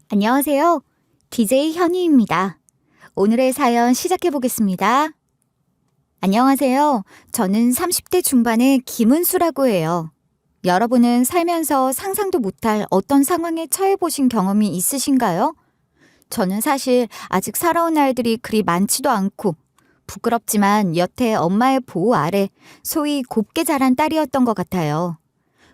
안녕하세요. DJ 현희입니다. 오늘의 사연 시작해 보겠습니다. 안녕하세요. 저는 30대 중반의 김은수라고 해요. 여러분은 살면서 상상도 못할 어떤 상황에 처해 보신 경험이 있으신가요? 저는 사실 아직 살아온 날들이 그리 많지도 않고 부끄럽지만 여태 엄마의 보호 아래 소위 곱게 자란 딸이었던 것 같아요.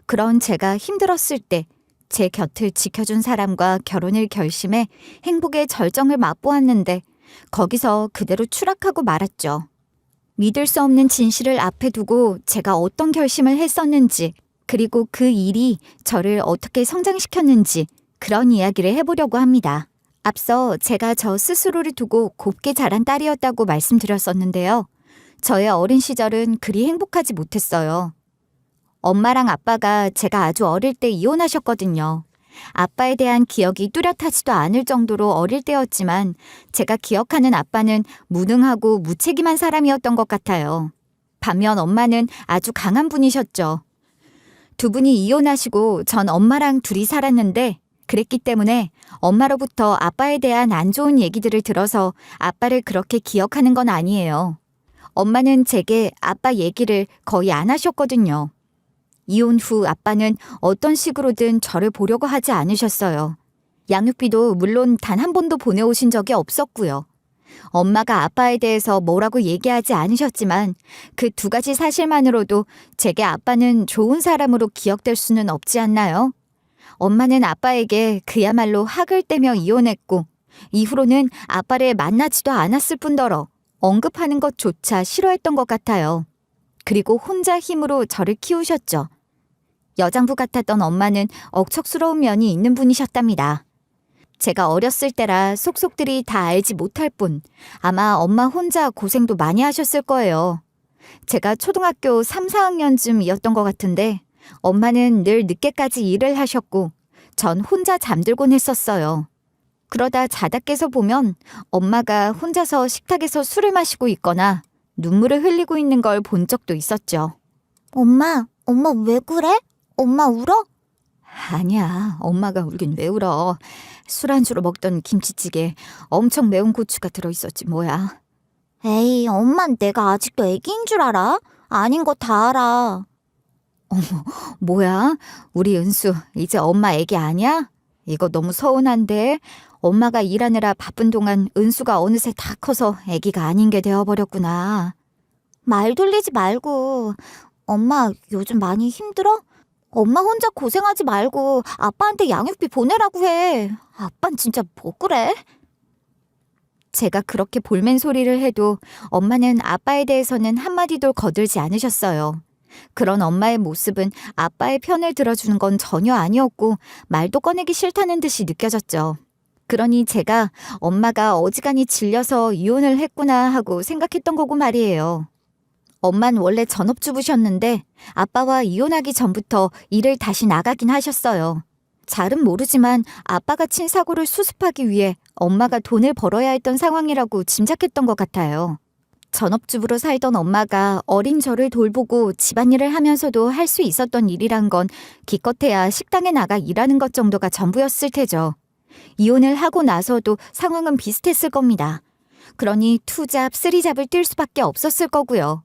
그런 제가 힘들었을 때 제 곁을 지켜준 사람과 결혼을 결심해 행복의 절정을 맛보았는데 거기서 그대로 추락하고 말았죠. 믿을 수 없는 진실을 앞에 두고 제가 어떤 결심을 했었는지, 그리고 그 일이 저를 어떻게 성장시켰는지 그런 이야기를 해보려고 합니다. 앞서 제가 저 스스로를 두고 곱게 자란 딸이었다고 말씀드렸었는데요. 저의 어린 시절은 그리 행복하지 못했어요. 엄마랑 아빠가 제가 아주 어릴 때 이혼하셨거든요. 아빠에 대한 기억이 뚜렷하지도 않을 정도로 어릴 때였지만 제가 기억하는 아빠는 무능하고 무책임한 사람이었던 것 같아요. 반면 엄마는 아주 강한 분이셨죠. 두 분이 이혼하시고 전 엄마랑 둘이 살았는데 그랬기 때문에 엄마로부터 아빠에 대한 안 좋은 얘기들을 들어서 아빠를 그렇게 기억하는 건 아니에요. 엄마는 제게 아빠 얘기를 거의 안 하셨거든요. 이혼 후 아빠는 어떤 식으로든 저를 보려고 하지 않으셨어요. 양육비도 물론 단 한 번도 보내오신 적이 없었고요. 엄마가 아빠에 대해서 뭐라고 얘기하지 않으셨지만 그 두 가지 사실만으로도 제게 아빠는 좋은 사람으로 기억될 수는 없지 않나요? 엄마는 아빠에게 그야말로 학을 떼며 이혼했고 이후로는 아빠를 만나지도 않았을 뿐더러 언급하는 것조차 싫어했던 것 같아요. 그리고 혼자 힘으로 저를 키우셨죠. 여장부 같았던 엄마는 억척스러운 면이 있는 분이셨답니다. 제가 어렸을 때라 속속들이 다 알지 못할 뿐 아마 엄마 혼자 고생도 많이 하셨을 거예요. 제가 초등학교 3, 4학년쯤이었던 것 같은데 엄마는 늘 늦게까지 일을 하셨고 전 혼자 잠들곤 했었어요. 그러다 자다 깨서 보면 엄마가 혼자서 식탁에서 술을 마시고 있거나 눈물을 흘리고 있는 걸 본 적도 있었죠. 엄마 왜 그래? 엄마 울어? 아니야, 엄마가 울긴 왜 울어. 술안주로 먹던 김치찌개 엄청 매운 고추가 들어있었지 뭐야. 에이, 엄만 내가 아직도 애기인 줄 알아? 아닌 거 다 알아. 뭐야? 우리 은수 이제 엄마 애기 아니야? 이거 너무 서운한데. 엄마가 일하느라 바쁜 동안 은수가 어느새 다 커서 애기가 아닌 게 되어버렸구나. 말 돌리지 말고. 엄마 요즘 많이 힘들어? 엄마 혼자 고생하지 말고 아빠한테 양육비 보내라고 해. 아빤 진짜 뭐 그래? 제가 그렇게 볼멘 소리를 해도 엄마는 아빠에 대해서는 한마디도 거들지 않으셨어요. 그런 엄마의 모습은 아빠의 편을 들어주는 건 전혀 아니었고 말도 꺼내기 싫다는 듯이 느껴졌죠. 그러니 제가 엄마가 어지간히 질려서 이혼을 했구나 하고 생각했던 거고 말이에요. 엄마는 원래 전업주부셨는데 아빠와 이혼하기 전부터 일을 다시 나가긴 하셨어요. 잘은 모르지만 아빠가 친 사고를 수습하기 위해 엄마가 돈을 벌어야 했던 상황이라고 짐작했던 것 같아요. 전업주부로 살던 엄마가 어린 저를 돌보고 집안일을 하면서도 할 수 있었던 일이란 건 기껏해야 식당에 나가 일하는 것 정도가 전부였을 테죠. 이혼을 하고 나서도 상황은 비슷했을 겁니다. 그러니 투잡, 쓰리잡을 뛸 수밖에 없었을 거고요.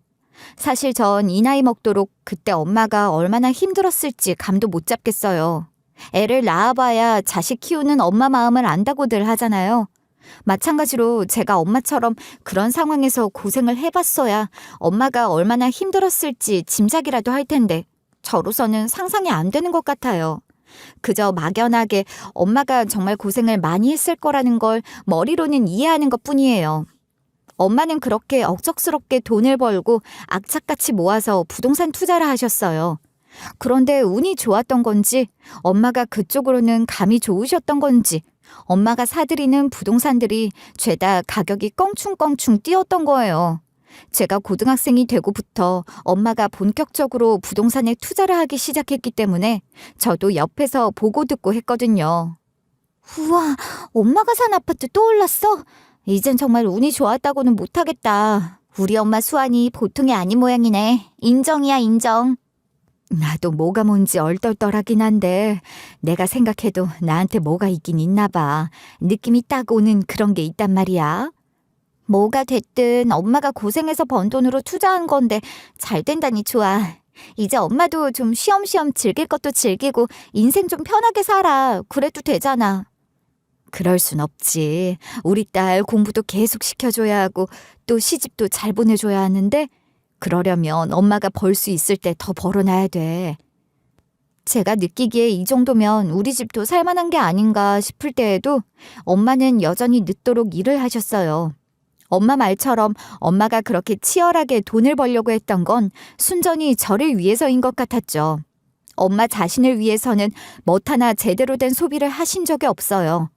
사실 전 이 나이 먹도록 그때 엄마가 얼마나 힘들었을지 감도 못 잡겠어요. 애를 낳아봐야 자식 키우는 엄마 마음을 안다고들 하잖아요. 마찬가지로 제가 엄마처럼 그런 상황에서 고생을 해봤어야 엄마가 얼마나 힘들었을지 짐작이라도 할 텐데 저로서는 상상이 안 되는 것 같아요. 그저 막연하게 엄마가 정말 고생을 많이 했을 거라는 걸 머리로는 이해하는 것뿐이에요. 엄마는 그렇게 억척스럽게 돈을 벌고 악착같이 모아서 부동산 투자를 하셨어요. 그런데 운이 좋았던 건지 엄마가 그쪽으로는 감이 좋으셨던 건지 엄마가 사들이는 부동산들이 죄다 가격이 껑충껑충 뛰었던 거예요. 제가 고등학생이 되고부터 엄마가 본격적으로 부동산에 투자를 하기 시작했기 때문에 저도 옆에서 보고 듣고 했거든요. 우와, 엄마가 산 아파트 또 올랐어? 이젠 정말 운이 좋았다고는 못하겠다. 우리 엄마 수완이 보통이 아닌 모양이네. 인정이야, 인정. 나도 뭐가 뭔지 얼떨떨하긴 한데 내가 생각해도 나한테 뭐가 있긴 있나 봐. 느낌이 딱 오는 그런 게 있단 말이야. 뭐가 됐든 엄마가 고생해서 번 돈으로 투자한 건데 잘 된다니 좋아. 이제 엄마도 좀 쉬엄쉬엄 즐길 것도 즐기고 인생 좀 편하게 살아. 그래도 되잖아. 그럴 순 없지. 우리 딸 공부도 계속 시켜줘야 하고 또 시집도 잘 보내줘야 하는데 그러려면 엄마가 벌 수 있을 때 더 벌어놔야 돼. 제가 느끼기에 이 정도면 우리 집도 살만한 게 아닌가 싶을 때에도 엄마는 여전히 늦도록 일을 하셨어요. 엄마 말처럼 엄마가 그렇게 치열하게 돈을 벌려고 했던 건 순전히 저를 위해서인 것 같았죠. 엄마 자신을 위해서는 뭣 하나 제대로 된 소비를 하신 적이 없어요.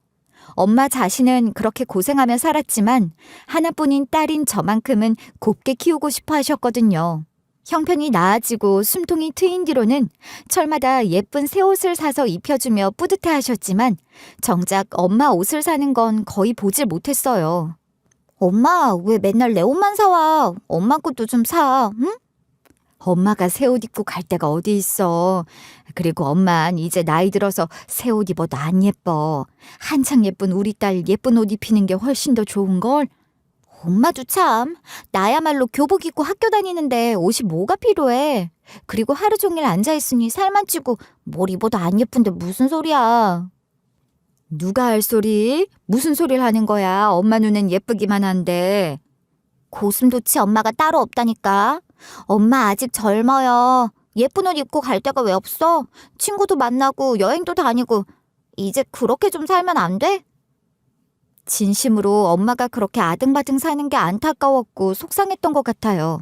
엄마 자신은 그렇게 고생하며 살았지만 하나뿐인 딸인 저만큼은 곱게 키우고 싶어 하셨거든요. 형편이 나아지고 숨통이 트인 뒤로는 철마다 예쁜 새 옷을 사서 입혀주며 뿌듯해 하셨지만 정작 엄마 옷을 사는 건 거의 보질 못했어요. 엄마, 왜 맨날 내 옷만 사와? 엄마 것도 좀 사, 응? 엄마가 새 옷 입고 갈 데가 어디 있어. 그리고 엄만 이제 나이 들어서 새 옷 입어도 안 예뻐. 한창 예쁜 우리 딸 예쁜 옷 입히는 게 훨씬 더 좋은걸? 엄마도 참. 나야말로 교복 입고 학교 다니는데 옷이 뭐가 필요해. 그리고 하루 종일 앉아있으니 살만 찌고 뭘 입어도 안 예쁜데 무슨 소리야. 누가 할 소리? 무슨 소리를 하는 거야? 엄마 눈엔 예쁘기만 한데. 고슴도치 엄마가 따로 없다니까. 엄마 아직 젊어요. 예쁜 옷 입고 갈 데가 왜 없어? 친구도 만나고 여행도 다니고. 이제 그렇게 좀 살면 안 돼? 진심으로 엄마가 그렇게 아등바등 사는 게 안타까웠고 속상했던 것 같아요.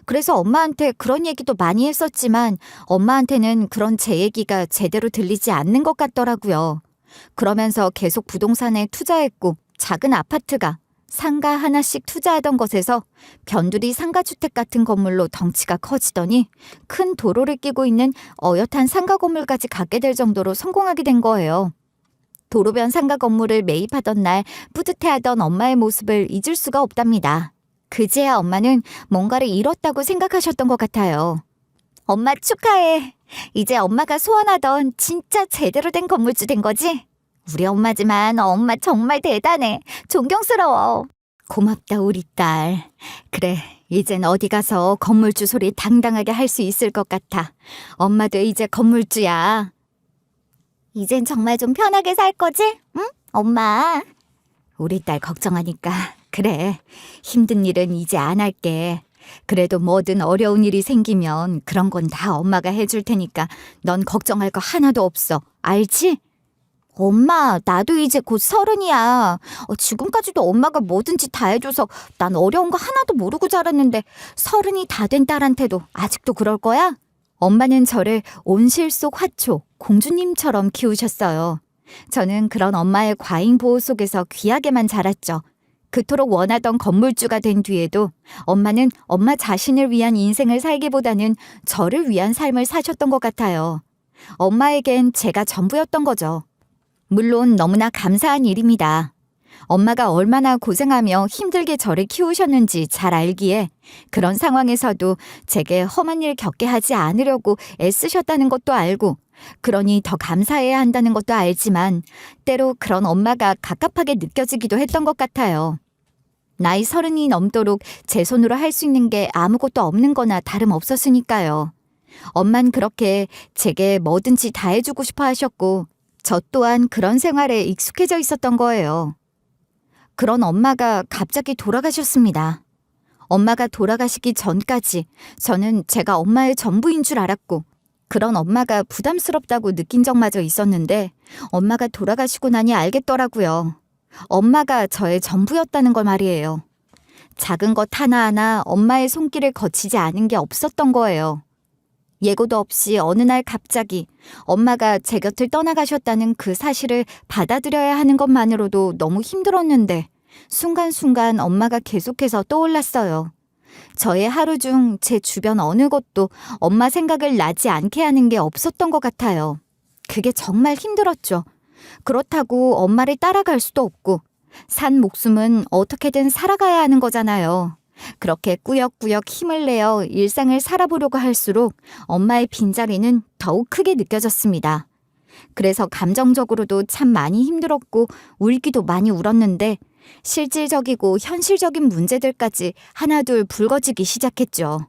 그래서 엄마한테 그런 얘기도 많이 했었지만 엄마한테는 그런 제 얘기가 제대로 들리지 않는 것 같더라고요. 그러면서 계속 부동산에 투자했고 작은 아파트가 상가 하나씩 투자하던 것에서 변두리 상가주택 같은 건물로 덩치가 커지더니 큰 도로를 끼고 있는 어엿한 상가 건물까지 갖게 될 정도로 성공하게 된 거예요. 도로변 상가 건물을 매입하던 날 뿌듯해하던 엄마의 모습을 잊을 수가 없답니다. 그제야 엄마는 뭔가를 잃었다고 생각하셨던 것 같아요. 엄마 축하해. 이제 엄마가 소원하던 진짜 제대로 된 건물주 된 거지? 우리 엄마지만 엄마 정말 대단해. 존경스러워. 고맙다 우리 딸. 그래 이젠 어디 가서 건물주 소리 당당하게 할 수 있을 것 같아. 엄마도 이제 건물주야. 이젠 정말 좀 편하게 살 거지? 응? 엄마. 우리 딸 걱정하니까 그래. 힘든 일은 이제 안 할게. 그래도 뭐든 어려운 일이 생기면 그런 건 다 엄마가 해줄 테니까 넌 걱정할 거 하나도 없어. 알지? 엄마, 나도 이제 곧 30이야. 지금까지도 엄마가 뭐든지 다 해줘서 난 어려운 거 하나도 모르고 자랐는데 30이 다 된 딸한테도 아직도 그럴 거야? 엄마는 저를 온실 속 화초, 공주님처럼 키우셨어요. 저는 그런 엄마의 과잉 보호 속에서 귀하게만 자랐죠. 그토록 원하던 건물주가 된 뒤에도 엄마는 엄마 자신을 위한 인생을 살기보다는 저를 위한 삶을 사셨던 것 같아요. 엄마에겐 제가 전부였던 거죠. 물론 너무나 감사한 일입니다. 엄마가 얼마나 고생하며 힘들게 저를 키우셨는지 잘 알기에 그런 상황에서도 제게 험한 일 겪게 하지 않으려고 애쓰셨다는 것도 알고 그러니 더 감사해야 한다는 것도 알지만 때로 그런 엄마가 갑갑하게 느껴지기도 했던 것 같아요. 나이 30이 넘도록 제 손으로 할 수 있는 게 아무것도 없는 거나 다름없었으니까요. 엄만 그렇게 제게 뭐든지 다 해주고 싶어 하셨고 저 또한 그런 생활에 익숙해져 있었던 거예요. 그런 엄마가 갑자기 돌아가셨습니다. 엄마가 돌아가시기 전까지 저는 제가 엄마의 전부인 줄 알았고 그런 엄마가 부담스럽다고 느낀 적마저 있었는데 엄마가 돌아가시고 나니 알겠더라고요. 엄마가 저의 전부였다는 걸 말이에요. 작은 것 하나하나 엄마의 손길을 거치지 않은 게 없었던 거예요. 예고도 없이 어느 날 갑자기 엄마가 제 곁을 떠나가셨다는 그 사실을 받아들여야 하는 것만으로도 너무 힘들었는데 순간순간 엄마가 계속해서 떠올랐어요. 저의 하루 중 제 주변 어느 곳도 엄마 생각을 나지 않게 하는 게 없었던 것 같아요. 그게 정말 힘들었죠. 그렇다고 엄마를 따라갈 수도 없고 산 목숨은 어떻게든 살아가야 하는 거잖아요. 그렇게 꾸역꾸역 힘을 내어 일상을 살아보려고 할수록 엄마의 빈자리는 더욱 크게 느껴졌습니다. 그래서 감정적으로도 참 많이 힘들었고 울기도 많이 울었는데 실질적이고 현실적인 문제들까지 하나둘 불거지기 시작했죠.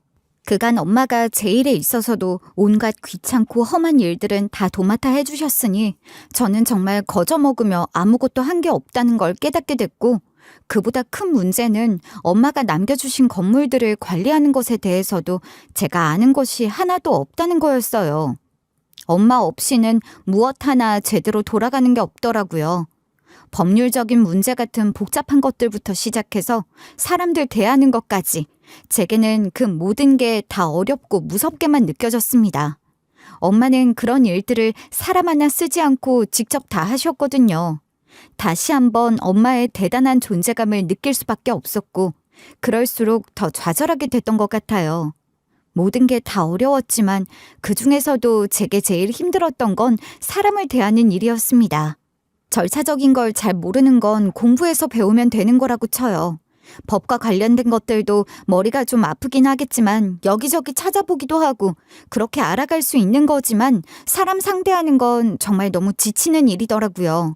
그간 엄마가 제 일에 있어서도 온갖 귀찮고 험한 일들은 다 도맡아 해주셨으니 저는 정말 거저먹으며 아무것도 한 게 없다는 걸 깨닫게 됐고, 그보다 큰 문제는 엄마가 남겨주신 건물들을 관리하는 것에 대해서도 제가 아는 것이 하나도 없다는 거였어요. 엄마 없이는 무엇 하나 제대로 돌아가는 게 없더라고요. 법률적인 문제 같은 복잡한 것들부터 시작해서 사람들 대하는 것까지 제게는 그 모든 게 다 어렵고 무섭게만 느껴졌습니다. 엄마는 그런 일들을 사람 하나 쓰지 않고 직접 다 하셨거든요. 다시 한번 엄마의 대단한 존재감을 느낄 수밖에 없었고 그럴수록 더 좌절하게 됐던 것 같아요. 모든 게 다 어려웠지만 그중에서도 제게 제일 힘들었던 건 사람을 대하는 일이었습니다. 절차적인 걸 잘 모르는 건 공부해서 배우면 되는 거라고 쳐요. 법과 관련된 것들도 머리가 좀 아프긴 하겠지만 여기저기 찾아보기도 하고 그렇게 알아갈 수 있는 거지만 사람 상대하는 건 정말 너무 지치는 일이더라고요.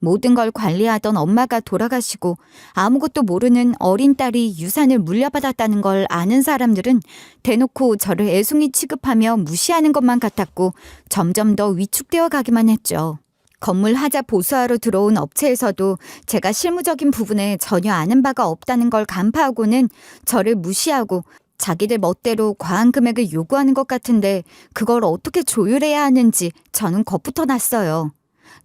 모든 걸 관리하던 엄마가 돌아가시고 아무것도 모르는 어린 딸이 유산을 물려받았다는 걸 아는 사람들은 대놓고 저를 애송이 취급하며 무시하는 것만 같았고 점점 더 위축되어 가기만 했죠. 건물 하자 보수하러 들어온 업체에서도 제가 실무적인 부분에 전혀 아는 바가 없다는 걸 간파하고는 저를 무시하고 자기들 멋대로 과한 금액을 요구하는 것 같은데 그걸 어떻게 조율해야 하는지 저는 겁부터 났어요.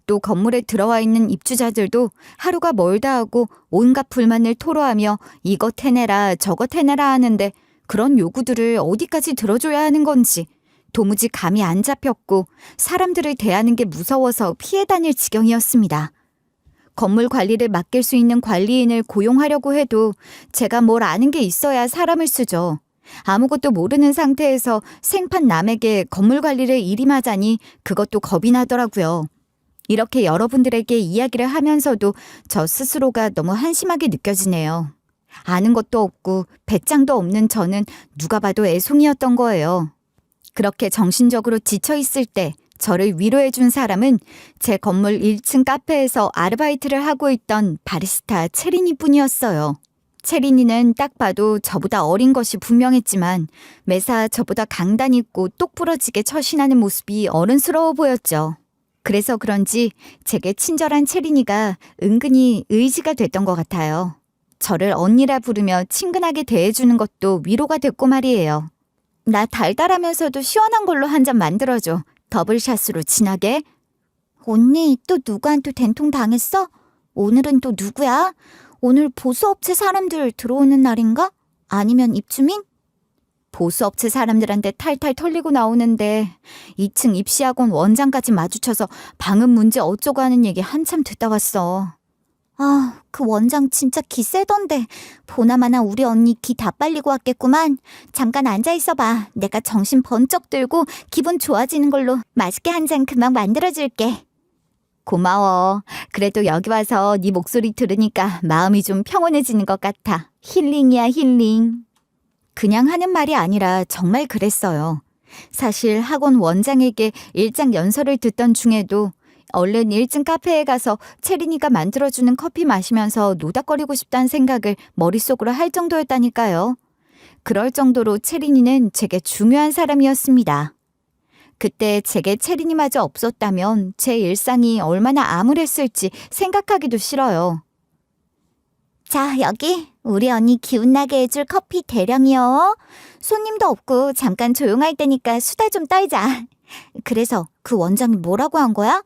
또 건물에 들어와 있는 입주자들도 하루가 멀다 하고 온갖 불만을 토로하며 이것 해내라 저것 해내라 하는데 그런 요구들을 어디까지 들어줘야 하는 건지 도무지 감이 안 잡혔고 사람들을 대하는 게 무서워서 피해 다닐 지경이었습니다. 건물 관리를 맡길 수 있는 관리인을 고용하려고 해도 제가 뭘 아는 게 있어야 사람을 쓰죠. 아무것도 모르는 상태에서 생판 남에게 건물 관리를 일임하자니 그것도 겁이 나더라고요. 이렇게 여러분들에게 이야기를 하면서도 저 스스로가 너무 한심하게 느껴지네요. 아는 것도 없고 배짱도 없는 저는 누가 봐도 애송이였던 거예요. 그렇게 정신적으로 지쳐있을 때 저를 위로해준 사람은 제 건물 1층 카페에서 아르바이트를 하고 있던 바리스타 체리니 뿐이었어요. 체리니는 딱 봐도 저보다 어린 것이 분명했지만 매사 저보다 강단 있고 똑부러지게 처신하는 모습이 어른스러워 보였죠. 그래서 그런지 제게 친절한 체리니가 은근히 의지가 됐던 것 같아요. 저를 언니라 부르며 친근하게 대해주는 것도 위로가 됐고 말이에요. 나 달달하면서도 시원한 걸로 한 잔 만들어줘. 더블샷으로 진하게. 언니 또 누구한테 된통 당했어? 오늘은 또 누구야? 오늘 보수업체 사람들 들어오는 날인가? 아니면 입주민? 보수업체 사람들한테 탈탈 털리고 나오는데 2층 입시학원 원장까지 마주쳐서 방음 문제 어쩌고 하는 얘기 한참 듣다 왔어. 아, 그 원장 진짜 기 세던데 보나마나 우리 언니 기 다 빨리고 왔겠구만. 잠깐 앉아있어봐. 내가 정신 번쩍 들고 기분 좋아지는 걸로 맛있게 한 잔 금방 만들어줄게. 고마워. 그래도 여기 와서 네 목소리 들으니까 마음이 좀 평온해지는 것 같아. 힐링이야 힐링. 그냥 하는 말이 아니라 정말 그랬어요. 사실 학원 원장에게 일장 연설을 듣던 중에도 얼른 1층 카페에 가서 체리니가 만들어주는 커피 마시면서 노닥거리고 싶다는 생각을 머릿속으로 할 정도였다니까요. 그럴 정도로 체리니는 제게 중요한 사람이었습니다. 그때 제게 체리니마저 없었다면 제 일상이 얼마나 암울했을지 생각하기도 싫어요. 자, 여기 우리 언니 기운나게 해줄 커피 대령이요. 손님도 없고 잠깐 조용할 때니까 수다 좀 떨자. 그래서 그 원장이 뭐라고 한 거야?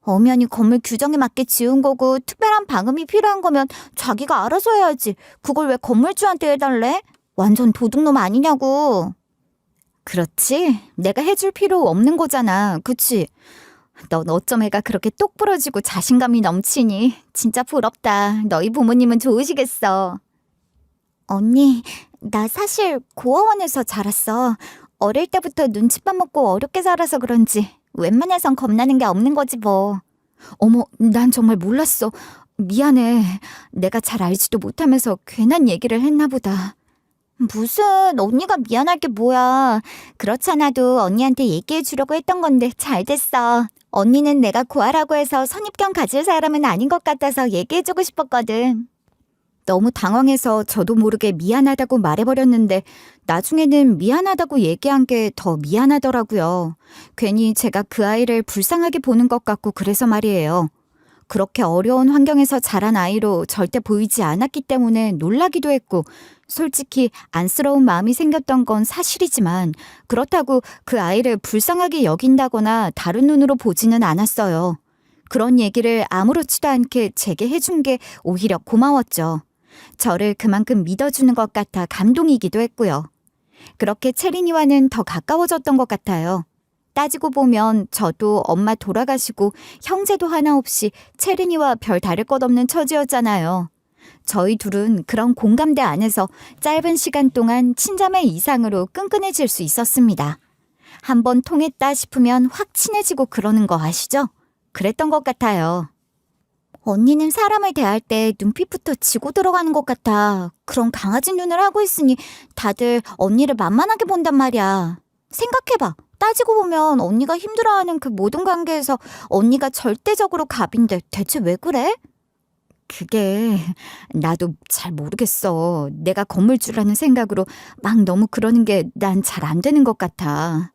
엄연히 건물 규정에 맞게 지은 거고 특별한 방음이 필요한 거면 자기가 알아서 해야지. 그걸 왜 건물주한테 해달래? 완전 도둑놈 아니냐고. 그렇지. 내가 해줄 필요 없는 거잖아. 그치? 넌 어쩜 애가 그렇게 똑부러지고 자신감이 넘치니. 진짜 부럽다. 너희 부모님은 좋으시겠어. 언니, 나 사실 고아원에서 자랐어. 어릴 때부터 눈칫밥 먹고 어렵게 자라서 그런지 웬만해선 겁나는 게 없는 거지 뭐. 어머, 난 정말 몰랐어. 미안해. 내가 잘 알지도 못하면서 괜한 얘기를 했나 보다. 무슨 언니가 미안할 게 뭐야. 그렇잖아도 언니한테 얘기해 주려고 했던 건데 잘 됐어. 언니는 내가 구하라고 해서 선입견 가질 사람은 아닌 것 같아서 얘기해 주고 싶었거든. 너무 당황해서 저도 모르게 미안하다고 말해버렸는데 나중에는 미안하다고 얘기한 게 더 미안하더라고요. 괜히 제가 그 아이를 불쌍하게 보는 것 같고 그래서 말이에요. 그렇게 어려운 환경에서 자란 아이로 절대 보이지 않았기 때문에 놀라기도 했고 솔직히 안쓰러운 마음이 생겼던 건 사실이지만 그렇다고 그 아이를 불쌍하게 여긴다거나 다른 눈으로 보지는 않았어요. 그런 얘기를 아무렇지도 않게 제게 해준 게 오히려 고마웠죠. 저를 그만큼 믿어주는 것 같아 감동이기도 했고요. 그렇게 채린이와는 더 가까워졌던 것 같아요. 따지고 보면 저도 엄마 돌아가시고 형제도 하나 없이 채린이와 별 다를 것 없는 처지였잖아요. 저희 둘은 그런 공감대 안에서 짧은 시간 동안 친자매 이상으로 끈끈해질 수 있었습니다. 한번 통했다 싶으면 확 친해지고 그러는 거 아시죠? 그랬던 것 같아요. 언니는 사람을 대할 때 눈빛부터 지고 들어가는 것 같아. 그런 강아지 눈을 하고 있으니 다들 언니를 만만하게 본단 말이야. 생각해봐. 따지고 보면 언니가 힘들어하는 그 모든 관계에서 언니가 절대적으로 갑인데 대체 왜 그래? 그게 나도 잘 모르겠어. 내가 건물주라는 생각으로 막 너무 그러는 게 난 잘 안 되는 것 같아.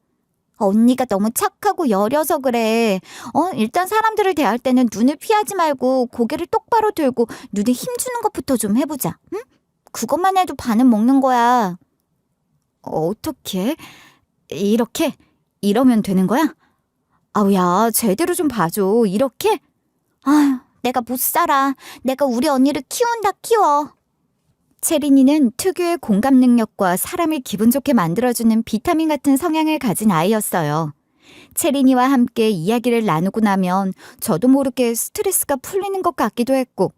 언니가 너무 착하고 여려서 그래. 일단 사람들을 대할 때는 눈을 피하지 말고 고개를 똑바로 들고 눈에 힘주는 것부터 좀 해보자. 응? 그것만 해도 반은 먹는 거야. 어떻게? 이렇게? 이러면 되는 거야? 아우 야, 제대로 좀 봐줘. 이렇게? 아휴, 내가 못 살아. 내가 우리 언니를 키운다 키워. 채린이는 특유의 공감 능력과 사람을 기분 좋게 만들어주는 비타민 같은 성향을 가진 아이였어요. 채린이와 함께 이야기를 나누고 나면 저도 모르게 스트레스가 풀리는 것 같기도 했고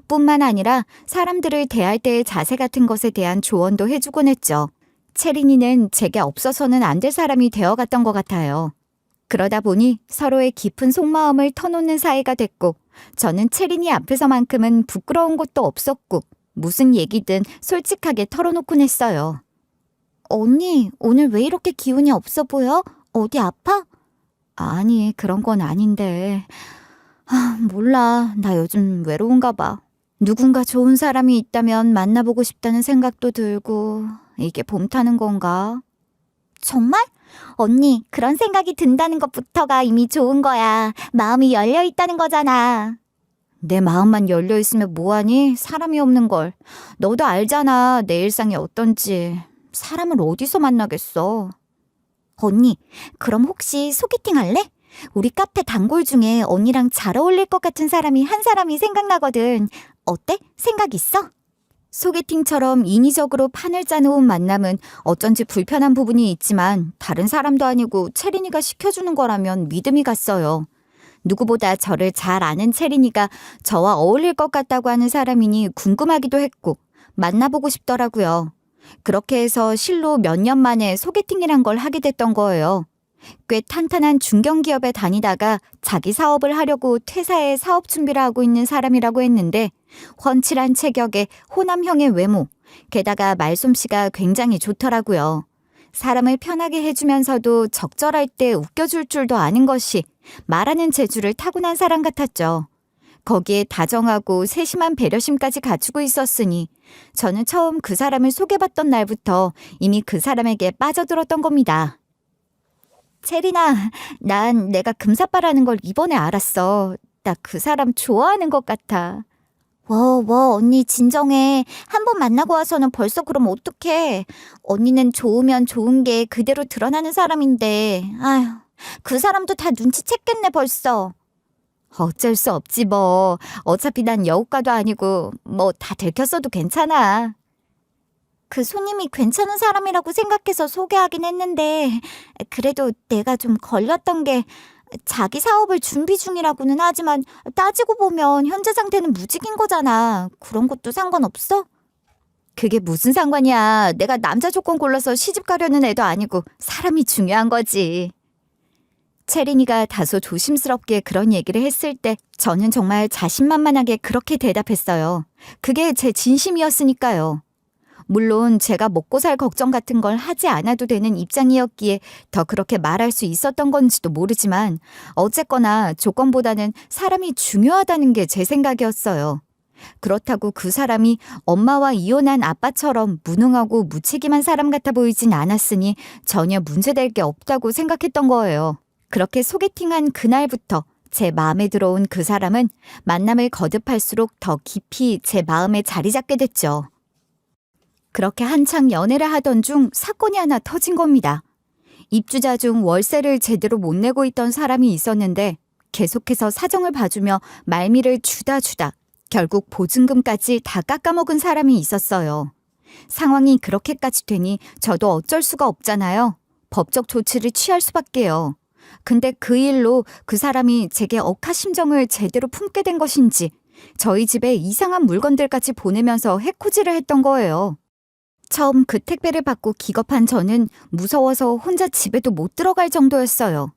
뿐만 아니라 사람들을 대할 때의 자세 같은 것에 대한 조언도 해주곤 했죠. 채린이는 제게 없어서는 안 될 사람이 되어갔던 것 같아요. 그러다 보니 서로의 깊은 속마음을 터놓는 사이가 됐고 저는 채린이 앞에서만큼은 부끄러운 것도 없었고 무슨 얘기든 솔직하게 털어놓곤 했어요. 언니, 오늘 왜 이렇게 기운이 없어 보여? 어디 아파? 아니, 그런 건 아닌데. 몰라. 나 요즘 외로운가 봐. 누군가 좋은 사람이 있다면 만나보고 싶다는 생각도 들고 이게 봄 타는 건가? 정말? 언니, 그런 생각이 든다는 것부터가 이미 좋은 거야. 마음이 열려 있다는 거잖아. 내 마음만 열려있으면 뭐하니? 사람이 없는 걸. 너도 알잖아. 내 일상이 어떤지. 사람을 어디서 만나겠어. 언니, 그럼 혹시 소개팅 할래? 우리 카페 단골 중에 언니랑 잘 어울릴 것 같은 사람이 한 사람이 생각나거든. 어때? 생각 있어? 소개팅처럼 인위적으로 판을 짜놓은 만남은 어쩐지 불편한 부분이 있지만 다른 사람도 아니고 채린이가 시켜주는 거라면 믿음이 갔어요. 누구보다 저를 잘 아는 채린이가 저와 어울릴 것 같다고 하는 사람이니 궁금하기도 했고 만나보고 싶더라고요. 그렇게 해서 실로 몇 년 만에 소개팅이란 걸 하게 됐던 거예요. 꽤 탄탄한 중견기업에 다니다가 자기 사업을 하려고 퇴사해 사업 준비를 하고 있는 사람이라고 했는데 훤칠한 체격에 호남형의 외모, 게다가 말솜씨가 굉장히 좋더라고요. 사람을 편하게 해주면서도 적절할 때 웃겨줄 줄도 아는 것이 말하는 재주를 타고난 사람 같았죠. 거기에 다정하고 세심한 배려심까지 갖추고 있었으니 저는 처음 그 사람을 소개받던 날부터 이미 그 사람에게 빠져들었던 겁니다. 채린아, 난 내가 금사빠라는 걸 이번에 알았어. 나 그 사람 좋아하는 것 같아. 언니 진정해. 한 번 만나고 와서는 벌써 그럼 어떡해. 언니는 좋으면 좋은 게 그대로 드러나는 사람인데. 아휴, 그 사람도 다 눈치챘겠네 벌써. 어쩔 수 없지 뭐. 어차피 난 여우과도 아니고 뭐 다 들켰어도 괜찮아. 그 손님이 괜찮은 사람이라고 생각해서 소개하긴 했는데 그래도 내가 좀 걸렸던 게 자기 사업을 준비 중이라고는 하지만 따지고 보면 현재 상태는 무직인 거잖아. 그런 것도 상관없어? 그게 무슨 상관이야. 내가 남자 조건 골라서 시집 가려는 애도 아니고 사람이 중요한 거지. 채린이가 다소 조심스럽게 그런 얘기를 했을 때 저는 정말 자신만만하게 그렇게 대답했어요. 그게 제 진심이었으니까요. 물론 제가 먹고 살 걱정 같은 걸 하지 않아도 되는 입장이었기에 더 그렇게 말할 수 있었던 건지도 모르지만 어쨌거나 조건보다는 사람이 중요하다는 게 제 생각이었어요. 그렇다고 그 사람이 엄마와 이혼한 아빠처럼 무능하고 무책임한 사람 같아 보이진 않았으니 전혀 문제될 게 없다고 생각했던 거예요. 그렇게 소개팅한 그날부터 제 마음에 들어온 그 사람은 만남을 거듭할수록 더 깊이 제 마음에 자리 잡게 됐죠. 그렇게 한창 연애를 하던 중 사건이 하나 터진 겁니다. 입주자 중 월세를 제대로 못 내고 있던 사람이 있었는데 계속해서 사정을 봐주며 말미를 주다 결국 보증금까지 다 깎아먹은 사람이 있었어요. 상황이 그렇게까지 되니 저도 어쩔 수가 없잖아요. 법적 조치를 취할 수밖에요. 근데 그 일로 그 사람이 제게 억하심정을 제대로 품게 된 것인지 저희 집에 이상한 물건들까지 보내면서 해코지를 했던 거예요. 처음 그 택배를 받고 기겁한 저는 무서워서 혼자 집에도 못 들어갈 정도였어요.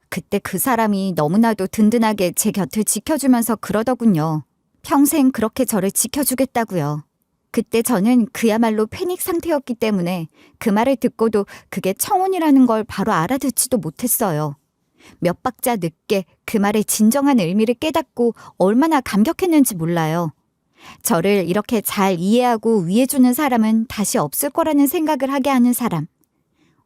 그때 그 사람이 너무나도 든든하게 제 곁을 지켜주면서 그러더군요. 평생 그렇게 저를 지켜주겠다고요. 그때 저는 그야말로 패닉 상태였기 때문에 그 말을 듣고도 그게 청혼이라는 걸 바로 알아듣지도 못했어요. 몇 박자 늦게 그 말의 진정한 의미를 깨닫고 얼마나 감격했는지 몰라요. 저를 이렇게 잘 이해하고 위해주는 사람은 다시 없을 거라는 생각을 하게 하는 사람.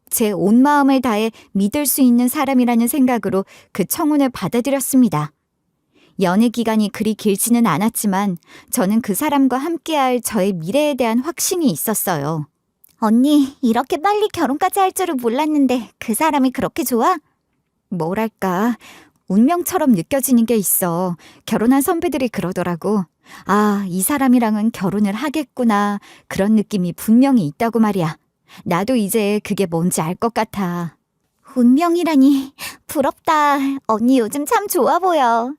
제 온 마음을 다해 믿을 수 있는 사람이라는 생각으로 그 청혼을 받아들였습니다. 연애 기간이 그리 길지는 않았지만 저는 그 사람과 함께할 저의 미래에 대한 확신이 있었어요. 언니, 이렇게 빨리 결혼까지 할 줄을 몰랐는데 그 사람이 그렇게 좋아? 뭐랄까, 운명처럼 느껴지는 게 있어. 결혼한 선배들이 그러더라고. 아, 이 사람이랑은 결혼을 하겠구나. 그런 느낌이 분명히 있다고 말이야. 나도 이제 그게 뭔지 알 것 같아. 운명이라니, 부럽다. 언니 요즘 참 좋아 보여.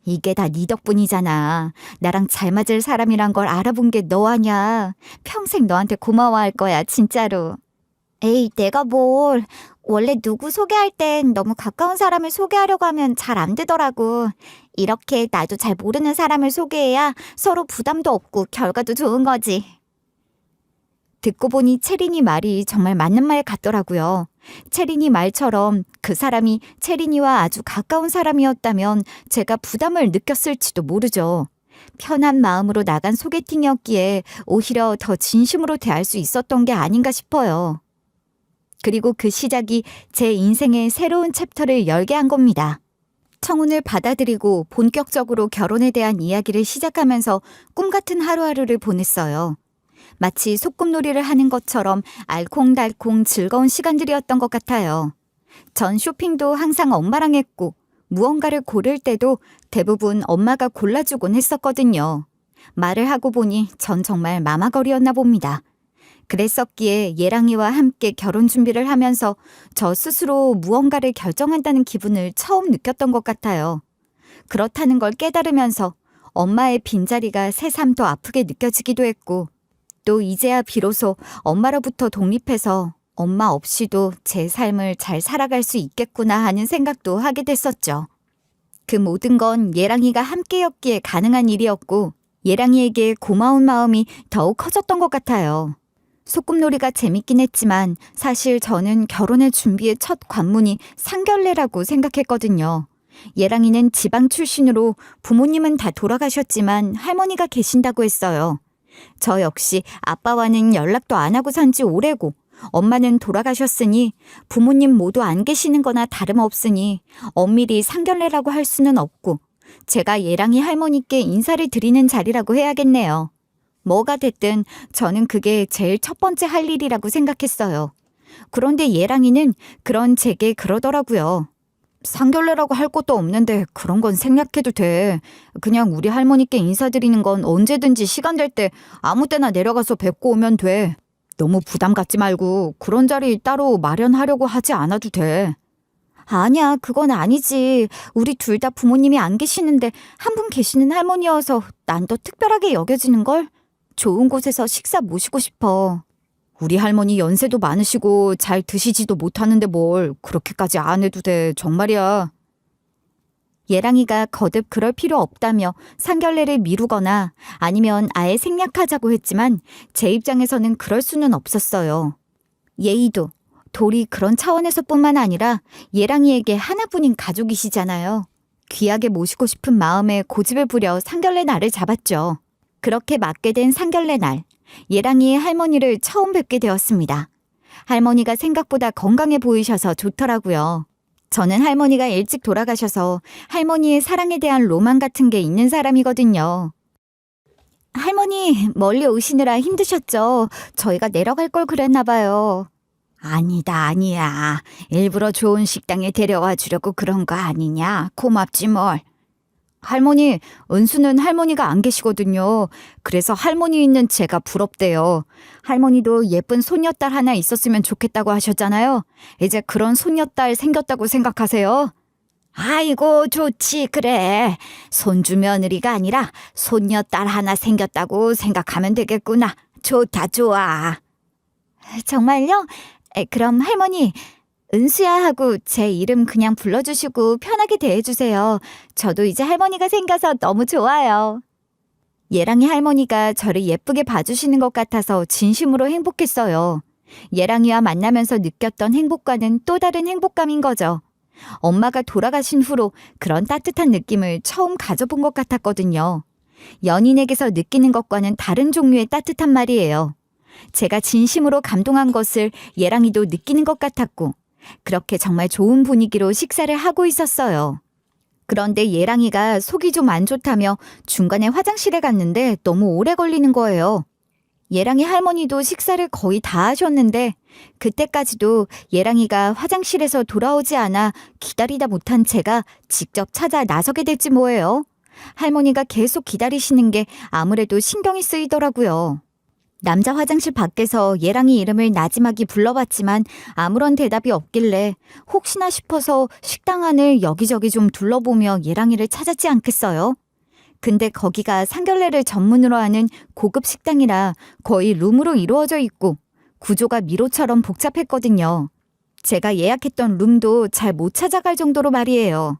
이게 다 네 덕분이잖아. 나랑 잘 맞을 사람이란 걸 알아본 게 너 아냐. 평생 너한테 고마워할 거야, 진짜로. 에이, 내가 뭘. 원래 누구 소개할 땐 너무 가까운 사람을 소개하려고 하면 잘 안 되더라고. 이렇게 나도 잘 모르는 사람을 소개해야 서로 부담도 없고 결과도 좋은 거지. 듣고 보니 채린이 말이 정말 맞는 말 같더라고요. 채린이 말처럼 그 사람이 채린이와 아주 가까운 사람이었다면 제가 부담을 느꼈을지도 모르죠. 편한 마음으로 나간 소개팅이었기에 오히려 더 진심으로 대할 수 있었던 게 아닌가 싶어요. 그리고 그 시작이 제 인생의 새로운 챕터를 열게 한 겁니다. 청혼을 받아들이고 본격적으로 결혼에 대한 이야기를 시작하면서 꿈 같은 하루하루를 보냈어요. 마치 소꿉놀이를 하는 것처럼 알콩달콩 즐거운 시간들이었던 것 같아요. 전 쇼핑도 항상 엄마랑 했고 무언가를 고를 때도 대부분 엄마가 골라주곤 했었거든요. 말을 하고 보니 전 정말 마마거리였나 봅니다. 그랬었기에 예랑이와 함께 결혼 준비를 하면서 저 스스로 무언가를 결정한다는 기분을 처음 느꼈던 것 같아요. 그렇다는 걸 깨달으면서 엄마의 빈자리가 새삼 더 아프게 느껴지기도 했고 또 이제야 비로소 엄마로부터 독립해서 엄마 없이도 제 삶을 잘 살아갈 수 있겠구나 하는 생각도 하게 됐었죠. 그 모든 건 예랑이가 함께였기에 가능한 일이었고 예랑이에게 고마운 마음이 더욱 커졌던 것 같아요. 소꿉놀이가 재밌긴 했지만 사실 저는 결혼의 준비의 첫 관문이 상견례라고 생각했거든요. 예랑이는 지방 출신으로 부모님은 다 돌아가셨지만 할머니가 계신다고 했어요. 저 역시 아빠와는 연락도 안 하고 산 지 오래고 엄마는 돌아가셨으니 부모님 모두 안 계시는 거나 다름없으니 엄밀히 상견례라고 할 수는 없고 제가 예랑이 할머니께 인사를 드리는 자리라고 해야겠네요. 뭐가 됐든 저는 그게 제일 첫 번째 할 일이라고 생각했어요. 그런데 예랑이는 그런 제게 그러더라고요. 상견례라고 할 것도 없는데 그런 건 생략해도 돼. 그냥 우리 할머니께 인사드리는 건 언제든지 시간 될 때 아무 때나 내려가서 뵙고 오면 돼. 너무 부담 갖지 말고 그런 자리 따로 마련하려고 하지 않아도 돼. 아니야, 그건 아니지. 우리 둘 다 부모님이 안 계시는데 한 분 계시는 할머니여서 난 더 특별하게 여겨지는걸? 좋은 곳에서 식사 모시고 싶어. 우리 할머니 연세도 많으시고 잘 드시지도 못하는데 뭘 그렇게까지 안 해도 돼. 정말이야. 예랑이가 거듭 그럴 필요 없다며 상견례를 미루거나 아니면 아예 생략하자고 했지만 제 입장에서는 그럴 수는 없었어요. 예의도, 돌이 그런 차원에서뿐만 아니라 예랑이에게 하나뿐인 가족이시잖아요. 귀하게 모시고 싶은 마음에 고집을 부려 상견례 날을 잡았죠. 그렇게 맞게 된 상견례 날, 예랑이의 할머니를 처음 뵙게 되었습니다. 할머니가 생각보다 건강해 보이셔서 좋더라고요. 저는 할머니가 일찍 돌아가셔서 할머니의 사랑에 대한 로망 같은 게 있는 사람이거든요. 할머니, 멀리 오시느라 힘드셨죠? 저희가 내려갈 걸 그랬나 봐요. 아니야. 일부러 좋은 식당에 데려와 주려고 그런 거 아니냐? 고맙지 뭘. 할머니, 은수는 할머니가 안 계시거든요. 그래서 할머니 있는 제가 부럽대요. 할머니도 예쁜 손녀딸 하나 있었으면 좋겠다고 하셨잖아요. 이제 그런 손녀딸 생겼다고 생각하세요? 아이고, 좋지, 그래. 손주 며느리가 아니라 손녀딸 하나 생겼다고 생각하면 되겠구나. 좋다, 좋아. 정말요? 그럼 할머니, 은수야 하고 제 이름 그냥 불러주시고 편하게 대해주세요. 저도 이제 할머니가 생겨서 너무 좋아요. 예랑이 할머니가 저를 예쁘게 봐주시는 것 같아서 진심으로 행복했어요. 예랑이와 만나면서 느꼈던 행복과는 또 다른 행복감인 거죠. 엄마가 돌아가신 후로 그런 따뜻한 느낌을 처음 가져본 것 같았거든요. 연인에게서 느끼는 것과는 다른 종류의 따뜻한 말이에요. 제가 진심으로 감동한 것을 예랑이도 느끼는 것 같았고, 그렇게 정말 좋은 분위기로 식사를 하고 있었어요. 그런데 예랑이가 속이 좀 안 좋다며 중간에 화장실에 갔는데 너무 오래 걸리는 거예요. 예랑이 할머니도 식사를 거의 다 하셨는데 그때까지도 예랑이가 화장실에서 돌아오지 않아 기다리다 못한 제가 직접 찾아 나서게 됐지 뭐예요. 할머니가 계속 기다리시는 게 아무래도 신경이 쓰이더라고요. 남자 화장실 밖에서 예랑이 이름을 나지막이 불러봤지만 아무런 대답이 없길래 혹시나 싶어서 식당 안을 여기저기 좀 둘러보며 예랑이를 찾았지 않겠어요? 근데 거기가 상견례를 전문으로 하는 고급 식당이라 거의 룸으로 이루어져 있고 구조가 미로처럼 복잡했거든요. 제가 예약했던 룸도 잘 못 찾아갈 정도로 말이에요.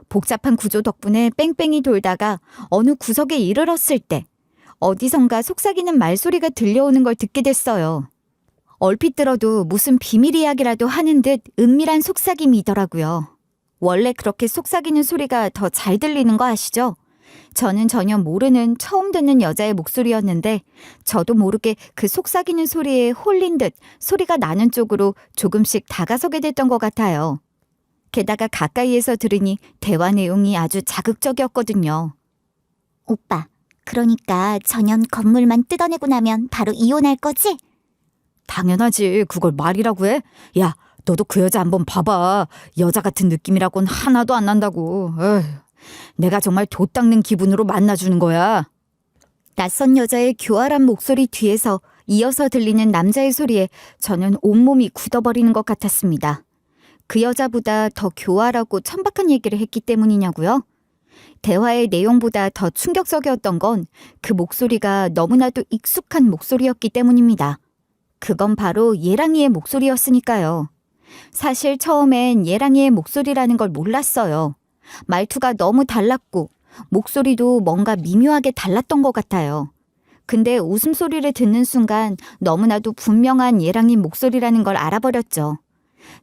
복잡한 구조 덕분에 뺑뺑이 돌다가 어느 구석에 이르렀을 때 어디선가 속삭이는 말소리가 들려오는 걸 듣게 됐어요. 얼핏 들어도 무슨 비밀 이야기라도 하는 듯 은밀한 속삭임이더라고요. 원래 그렇게 속삭이는 소리가 더 잘 들리는 거 아시죠? 저는 전혀 모르는 처음 듣는 여자의 목소리였는데 저도 모르게 그 속삭이는 소리에 홀린 듯 소리가 나는 쪽으로 조금씩 다가서게 됐던 것 같아요. 게다가 가까이에서 들으니 대화 내용이 아주 자극적이었거든요. 오빠, 그러니까 전현 건물만 뜯어내고 나면 바로 이혼할 거지? 당연하지. 그걸 말이라고 해? 야, 너도 그 여자 한번 봐봐. 여자 같은 느낌이라곤 하나도 안 난다고. 에휴, 내가 정말 도 닦는 기분으로 만나주는 거야. 낯선 여자의 교활한 목소리 뒤에서 이어서 들리는 남자의 소리에 저는 온몸이 굳어버리는 것 같았습니다. 그 여자보다 더 교활하고 천박한 얘기를 했기 때문이냐고요? 대화의 내용보다 더 충격적이었던 건 그 목소리가 너무나도 익숙한 목소리였기 때문입니다. 그건 바로 예랑이의 목소리였으니까요. 사실 처음엔 예랑이의 목소리라는 걸 몰랐어요. 말투가 너무 달랐고 목소리도 뭔가 미묘하게 달랐던 것 같아요. 근데 웃음소리를 듣는 순간 너무나도 분명한 예랑이 목소리라는 걸 알아버렸죠.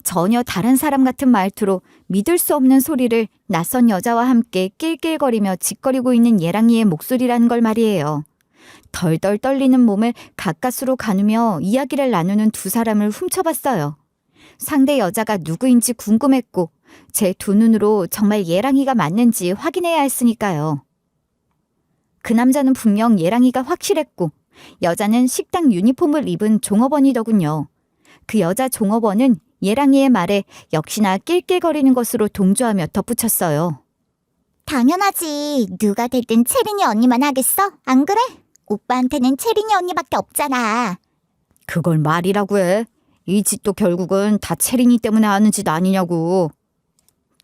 전혀 다른 사람 같은 말투로 믿을 수 없는 소리를 낯선 여자와 함께 낄낄거리며 짓거리고 있는 예랑이의 목소리라는 걸 말이에요. 덜덜 떨리는 몸을 가까스로 가누며 이야기를 나누는 두 사람을 훔쳐봤어요. 상대 여자가 누구인지 궁금했고 제 두 눈으로 정말 예랑이가 맞는지 확인해야 했으니까요. 그 남자는 분명 예랑이가 확실했고 여자는 식당 유니폼을 입은 종업원이더군요. 그 여자 종업원은 예랑이의 말에 역시나 낄낄거리는 것으로 동조하며 덧붙였어요. 당연하지. 누가 됐든 채린이 언니만 하겠어? 안 그래? 오빠한테는 채린이 언니밖에 없잖아. 그걸 말이라고 해. 이 짓도 결국은 다 채린이 때문에 하는 짓 아니냐고.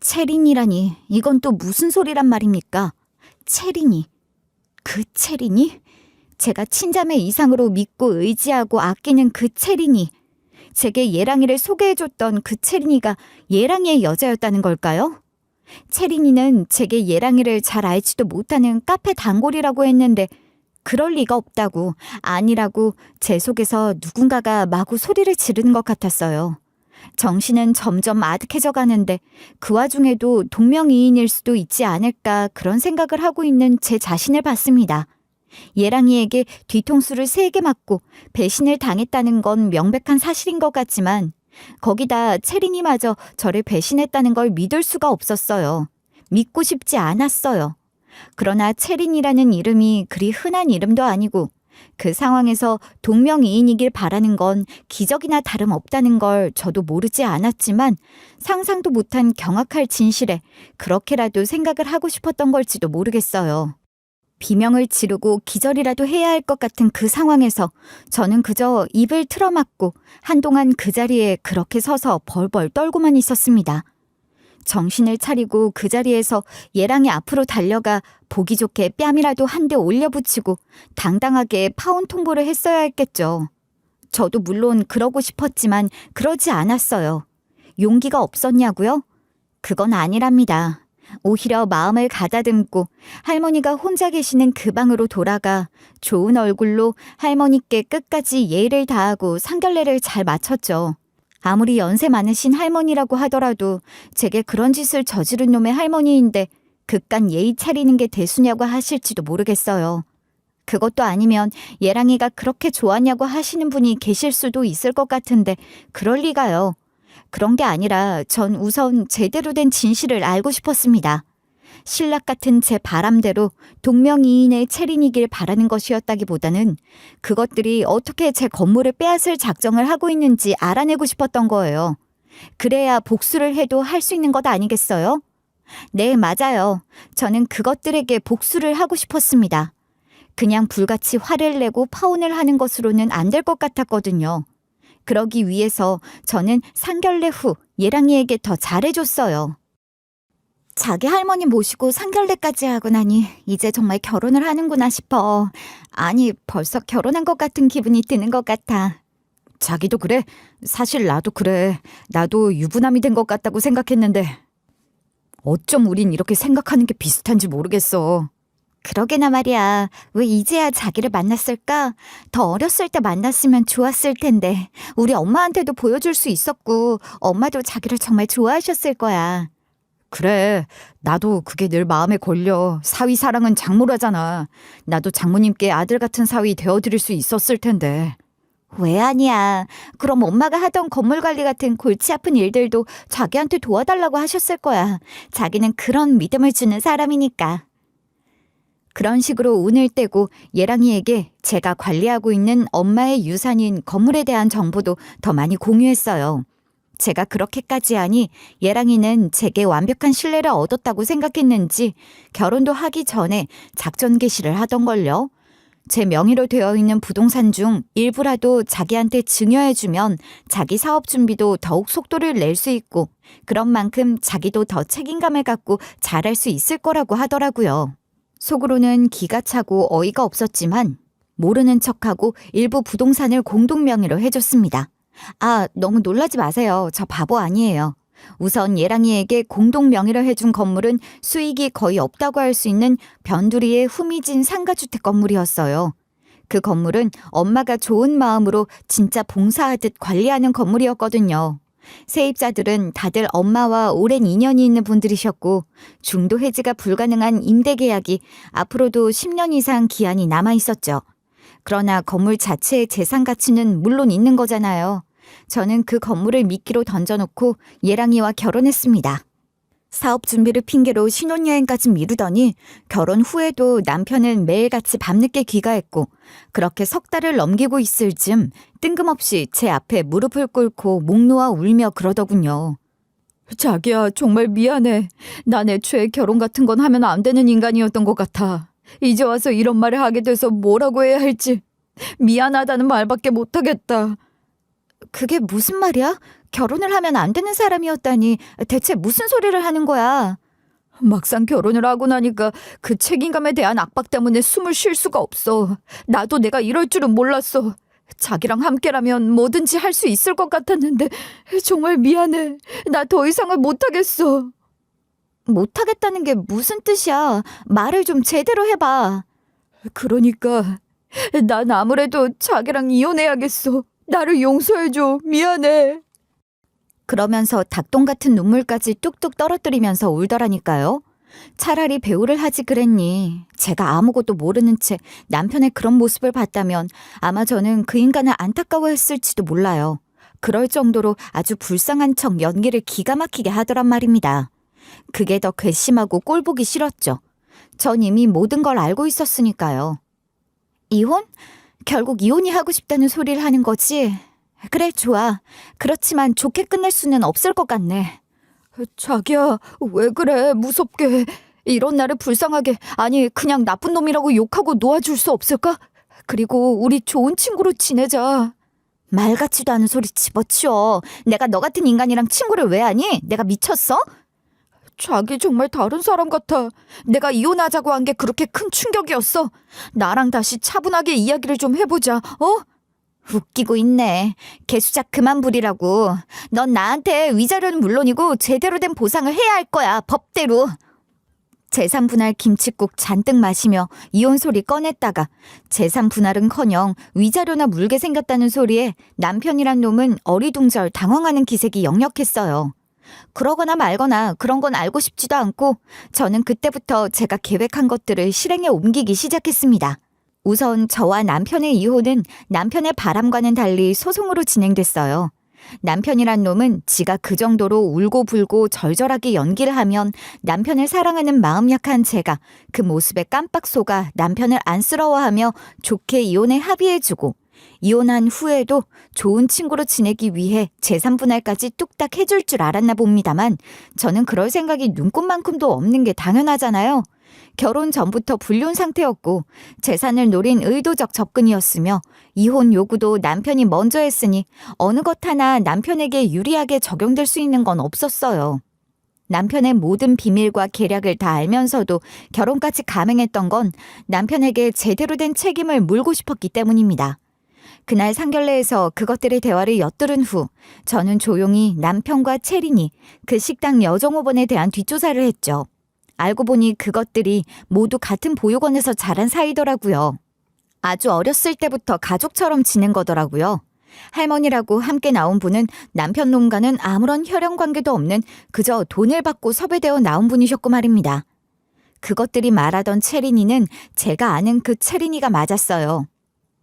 채린이라니 이건 또 무슨 소리란 말입니까? 채린이. 그 채린이? 제가 친자매 이상으로 믿고 의지하고 아끼는 그 채린이. 제게 예랑이를 소개해줬던 그 채린이가 예랑이의 여자였다는 걸까요? 채린이는 제게 예랑이를 잘 알지도 못하는 카페 단골이라고 했는데 그럴 리가 없다고, 아니라고 제 속에서 누군가가 마구 소리를 지르는 것 같았어요. 정신은 점점 아득해져 가는데 그 와중에도 동명이인일 수도 있지 않을까 그런 생각을 하고 있는 제 자신을 봤습니다. 예랑이에게 뒤통수를 3개 맞고 배신을 당했다는 건 명백한 사실인 것 같지만 거기다 채린이마저 저를 배신했다는 걸 믿을 수가 없었어요. 믿고 싶지 않았어요. 그러나 채린이라는 이름이 그리 흔한 이름도 아니고 그 상황에서 동명이인이길 바라는 건 기적이나 다름없다는 걸 저도 모르지 않았지만 상상도 못한 경악할 진실에 그렇게라도 생각을 하고 싶었던 걸지도 모르겠어요. 비명을 지르고 기절이라도 해야 할 것 같은 그 상황에서 저는 그저 입을 틀어막고 한동안 그 자리에 그렇게 서서 벌벌 떨고만 있었습니다. 정신을 차리고 그 자리에서 예랑이 앞으로 달려가 보기 좋게 뺨이라도 한 대 올려붙이고 당당하게 파혼 통보를 했어야 했겠죠. 저도 물론 그러고 싶었지만 그러지 않았어요. 용기가 없었냐고요? 그건 아니랍니다. 오히려 마음을 가다듬고 할머니가 혼자 계시는 그 방으로 돌아가 좋은 얼굴로 할머니께 끝까지 예의를 다하고 상견례를 잘 마쳤죠. 아무리 연세 많으신 할머니라고 하더라도 제게 그런 짓을 저지른 놈의 할머니인데 그깟 예의 차리는 게 대수냐고 하실지도 모르겠어요. 그것도 아니면 예랑이가 그렇게 좋았냐고 하시는 분이 계실 수도 있을 것 같은데 그럴 리가요. 그런 게 아니라 전 우선 제대로 된 진실을 알고 싶었습니다. 신락 같은 제 바람대로 동명이인의 채린이길 바라는 것이었다기보다는 그것들이 어떻게 제 건물을 빼앗을 작정을 하고 있는지 알아내고 싶었던 거예요. 그래야 복수를 해도 할 수 있는 것 아니겠어요? 네, 맞아요. 저는 그것들에게 복수를 하고 싶었습니다. 그냥 불같이 화를 내고 파혼을 하는 것으로는 안 될 것 같았거든요. 그러기 위해서 저는 상견례 후 예랑이에게 더 잘해줬어요. 자기 할머니 모시고 상견례까지 하고 나니 이제 정말 결혼을 하는구나 싶어. 아니, 벌써 결혼한 것 같은 기분이 드는 것 같아. 자기도 그래? 사실 나도 그래. 나도 유부남이 된 것 같다고 생각했는데 어쩜 우린 이렇게 생각하는 게 비슷한지 모르겠어. 그러게나 말이야. 왜 이제야 자기를 만났을까? 더 어렸을 때 만났으면 좋았을 텐데. 우리 엄마한테도 보여줄 수 있었고 엄마도 자기를 정말 좋아하셨을 거야. 그래, 나도 그게 늘 마음에 걸려. 사위 사랑은 장모라잖아. 나도 장모님께 아들 같은 사위 되어드릴 수 있었을 텐데. 왜 아니야. 그럼 엄마가 하던 건물 관리 같은 골치 아픈 일들도 자기한테 도와달라고 하셨을 거야. 자기는 그런 믿음을 주는 사람이니까. 그런 식으로 운을 떼고 예랑이에게 제가 관리하고 있는 엄마의 유산인 건물에 대한 정보도 더 많이 공유했어요. 제가 그렇게까지 하니 예랑이는 제게 완벽한 신뢰를 얻었다고 생각했는지 결혼도 하기 전에 작전 개시를 하던걸요. 제 명의로 되어 있는 부동산 중 일부라도 자기한테 증여해주면 자기 사업 준비도 더욱 속도를 낼 수 있고 그런 만큼 자기도 더 책임감을 갖고 잘할 수 있을 거라고 하더라고요. 속으로는 기가 차고 어이가 없었지만 모르는 척하고 일부 부동산을 공동 명의로 해줬습니다. 아, 너무 놀라지 마세요. 저 바보 아니에요. 우선 예랑이에게 공동 명의로 해준 건물은 수익이 거의 없다고 할 수 있는 변두리의 후미진 상가주택 건물이었어요. 그 건물은 엄마가 좋은 마음으로 진짜 봉사하듯 관리하는 건물이었거든요. 세입자들은 다들 엄마와 오랜 인연이 있는 분들이셨고 중도 해지가 불가능한 임대 계약이 앞으로도 10년 이상 기한이 남아 있었죠. 그러나 건물 자체의 재산 가치는 물론 있는 거잖아요. 저는 그 건물을 미끼로 던져놓고 예랑이와 결혼했습니다. 사업 준비를 핑계로 신혼여행까지 미루더니 결혼 후에도 남편은 매일같이 밤늦게 귀가했고 그렇게 석 달을 넘기고 있을 즈음 뜬금없이 제 앞에 무릎을 꿇고 목 놓아 울며 그러더군요. 자기야, 정말 미안해. 난 애초에 결혼 같은 건 하면 안 되는 인간이었던 것 같아. 이제 와서 이런 말을 하게 돼서 뭐라고 해야 할지 미안하다는 말밖에 못하겠다. 그게 무슨 말이야? 결혼을 하면 안 되는 사람이었다니 대체 무슨 소리를 하는 거야? 막상 결혼을 하고 나니까 그 책임감에 대한 압박 때문에 숨을 쉴 수가 없어. 나도 내가 이럴 줄은 몰랐어. 자기랑 함께라면 뭐든지 할 수 있을 것 같았는데 정말 미안해. 나 더 이상은 못하겠어. 못하겠다는 게 무슨 뜻이야? 말을 좀 제대로 해봐. 그러니까 난 아무래도 자기랑 이혼해야겠어. 나를 용서해줘. 미안해. 그러면서 닭똥 같은 눈물까지 뚝뚝 떨어뜨리면서 울더라니까요. 차라리 배우를 하지 그랬니. 제가 아무것도 모르는 채 남편의 그런 모습을 봤다면 아마 저는 그 인간을 안타까워했을지도 몰라요. 그럴 정도로 아주 불쌍한 척 연기를 기가 막히게 하더란 말입니다. 그게 더 괘씸하고 꼴보기 싫었죠. 전 이미 모든 걸 알고 있었으니까요. 이혼? 결국 이혼이 하고 싶다는 소리를 하는 거지? 그래, 좋아. 그렇지만 좋게 끝낼 수는 없을 것 같네. 자기야, 왜 그래? 무섭게. 이런 나를 불쌍하게, 아니 그냥 나쁜 놈이라고 욕하고 놓아줄 수 없을까? 그리고 우리 좋은 친구로 지내자. 말 같지도 않은 소리 집어치워. 내가 너 같은 인간이랑 친구를 왜 하니? 내가 미쳤어? 자기 정말 다른 사람 같아. 내가 이혼하자고 한 게 그렇게 큰 충격이었어. 나랑 다시 차분하게 이야기를 좀 해보자. 어? 웃기고 있네. 개수작 그만 부리라고. 넌 나한테 위자료는 물론이고 제대로 된 보상을 해야 할 거야. 법대로. 재산 분할 김칫국 잔뜩 마시며 이혼 소리 꺼냈다가 재산 분할은커녕 위자료나 물게 생겼다는 소리에 남편이란 놈은 어리둥절 당황하는 기색이 역력했어요. 그러거나 말거나 그런 건 알고 싶지도 않고 저는 그때부터 제가 계획한 것들을 실행에 옮기기 시작했습니다. 우선 저와 남편의 이혼은 남편의 바람과는 달리 소송으로 진행됐어요. 남편이란 놈은 지가 그 정도로 울고불고 절절하게 연기를 하면 남편을 사랑하는 마음 약한 제가 그 모습에 깜빡 속아 남편을 안쓰러워하며 좋게 이혼에 합의해주고 이혼한 후에도 좋은 친구로 지내기 위해 재산 분할까지 뚝딱 해줄 줄 알았나 봅니다만 저는 그럴 생각이 눈꼽만큼도 없는 게 당연하잖아요. 결혼 전부터 불륜 상태였고 재산을 노린 의도적 접근이었으며 이혼 요구도 남편이 먼저 했으니 어느 것 하나 남편에게 유리하게 적용될 수 있는 건 없었어요. 남편의 모든 비밀과 계략을 다 알면서도 결혼까지 감행했던 건 남편에게 제대로 된 책임을 물고 싶었기 때문입니다. 그날 상견례에서 그것들의 대화를 엿들은 후 저는 조용히 남편과 채린이 그 식당 여종업원에 대한 뒷조사를 했죠. 알고 보니 그것들이 모두 같은 보육원에서 자란 사이더라고요. 아주 어렸을 때부터 가족처럼 지낸 거더라고요. 할머니라고 함께 나온 분은 남편 놈과는 아무런 혈연 관계도 없는 그저 돈을 받고 섭외되어 나온 분이셨고 말입니다. 그것들이 말하던 채린이는 제가 아는 그 채린이가 맞았어요.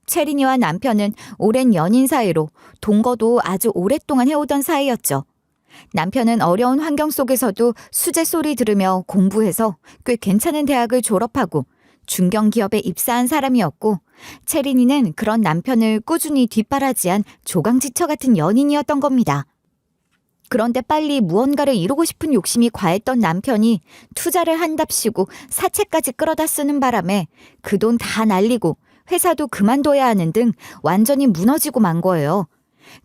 채린이와 남편은 오랜 연인 사이로 동거도 아주 오랫동안 해오던 사이였죠. 남편은 어려운 환경 속에서도 수제 소리 들으며 공부해서 꽤 괜찮은 대학을 졸업하고 중견기업에 입사한 사람이었고 채린이는 그런 남편을 꾸준히 뒷바라지한 조강지처 같은 연인이었던 겁니다. 그런데 빨리 무언가를 이루고 싶은 욕심이 과했던 남편이 투자를 한답시고 사채까지 끌어다 쓰는 바람에 그 돈 다 날리고 회사도 그만둬야 하는 등 완전히 무너지고 만 거예요.